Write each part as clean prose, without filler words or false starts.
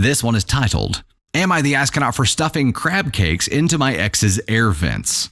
This one is titled, Am I the Astronaut for Stuffing Crab Cakes into My Ex's Air Vents?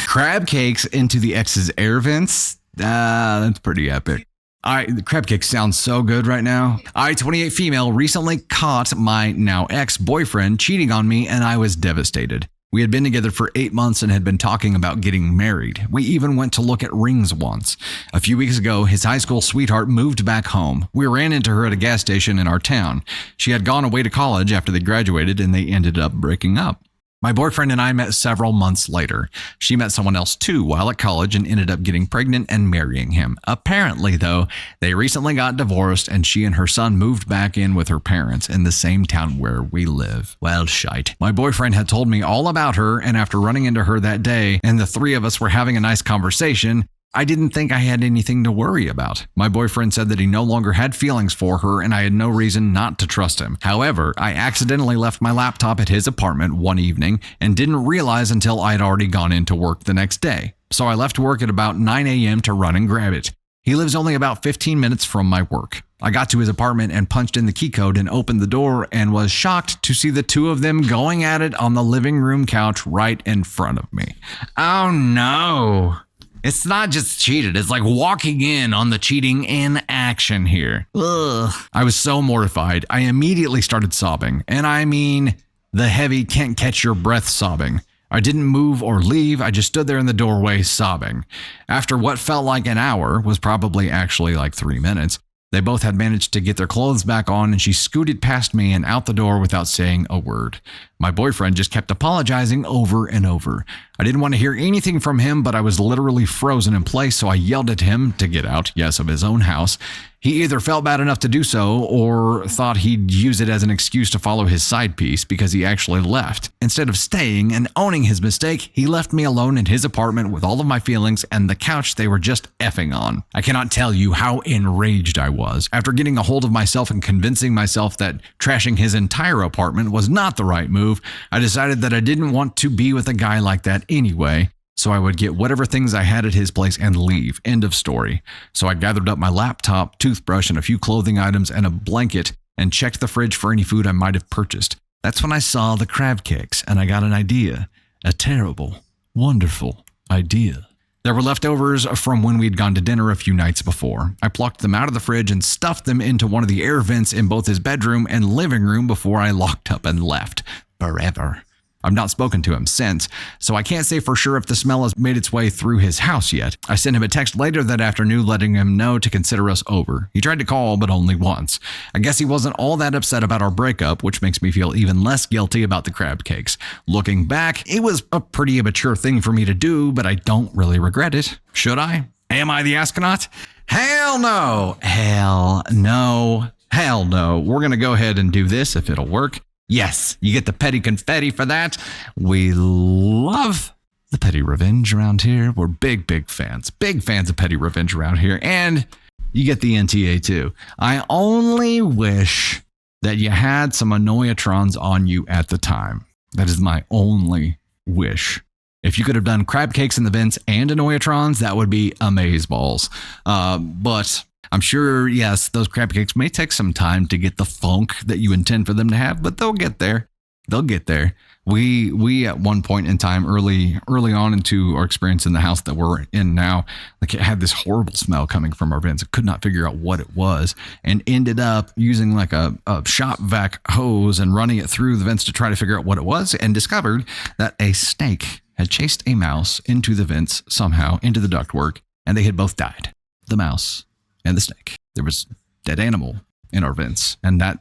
Crab cakes into the ex's air vents? That's pretty epic. The crab cake sounds so good right now. 28 female, recently caught my now ex-boyfriend cheating on me and I was devastated. We had been together for 8 months and had been talking about getting married. We even went to look at rings once. A few weeks ago, his high school sweetheart moved back home. We ran into her at a gas station in our town. She had gone away to college after they graduated and they ended up breaking up. My boyfriend and I met several months later. She met someone else too while at college and ended up getting pregnant and marrying him. Apparently, though, they recently got divorced and she and her son moved back in with her parents in the same town where we live. Well, shite. My boyfriend had told me all about her, and after running into her that day and the three of us were having a nice conversation, I didn't think I had anything to worry about. My boyfriend said that he no longer had feelings for her and I had no reason not to trust him. However, I accidentally left my laptop at his apartment one evening and didn't realize until I had already gone into work the next day. So I left work at about 9 a.m. to run and grab it. He lives only about 15 minutes from my work. I got to his apartment and punched in the key code and opened the door and was shocked to see the two of them going at it on the living room couch right in front of me. Oh no. It's not just cheated. It's like walking in on the cheating in action here. Ugh. I was so mortified. I immediately started sobbing. And I mean, the heavy can't catch your breath sobbing. I didn't move or leave. I just stood there in the doorway sobbing. After what felt like an hour, was probably actually like 3 minutes, they both had managed to get their clothes back on and she scooted past me and out the door without saying a word. My boyfriend just kept apologizing over and over. I didn't want to hear anything from him, but I was literally frozen in place, so I yelled at him to get out, yes, of his own house. He either felt bad enough to do so or thought he'd use it as an excuse to follow his side piece because he actually left. Instead of staying and owning his mistake, he left me alone in his apartment with all of my feelings and the couch they were just effing on. I cannot tell you how enraged I was. After getting a hold of myself and convincing myself that trashing his entire apartment was not the right move, I decided that I didn't want to be with a guy like that anyway, so I would get whatever things I had at his place and leave. End of story. So I gathered up my laptop, toothbrush, and a few clothing items and a blanket and checked the fridge for any food I might have purchased. That's when I saw the crab cakes and I got an idea. A terrible, wonderful idea. There were leftovers from when we'd gone to dinner a few nights before. I plucked them out of the fridge and stuffed them into one of the air vents in both his bedroom and living room before I locked up and left. Forever. I've not spoken to him since, so I can't say for sure if the smell has made its way through his house yet. I sent him a text later that afternoon letting him know to consider us over. He tried to call, but only once. I guess he wasn't all that upset about our breakup, which makes me feel even less guilty about the crab cakes. Looking back, it was a pretty immature thing for me to do, but I don't really regret it. Should I? Am I the astronaut? Hell no! Hell no! Hell no! We're gonna go ahead and do this if it'll work. Yes, you get the petty confetti for that. We love the petty revenge around here. We're big fans. Big fans of petty revenge around here. And you get the NTA too. I only wish that you had some Annoyatrons on you at the time. That is my only wish. If you could have done crab cakes in the vents and Annoyatrons, that would be amazeballs. But I'm sure, yes, those crab cakes may take some time to get the funk that you intend for them to have, but they'll get there. They'll get there. We at one point in time, early on into our experience in the house that we're in now, like it had this horrible smell coming from our vents. I could not figure out what it was and ended up using like a shop vac hose and running it through the vents to try to figure out what it was and discovered that a snake had chased a mouse into the vents somehow, into the ductwork, and they had both died. The mouse and the snake. There was dead animal in our vents, and that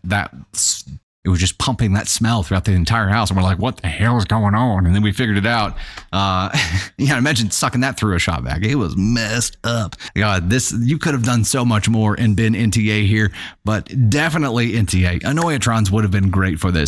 it was just pumping that smell throughout the entire house. And we're like, what the hell is going on? And then we figured it out. Imagine sucking that through a shop vac. It was messed up. God, you could have done so much more and been NTA here, but definitely NTA. Annoyatrons would have been great for this.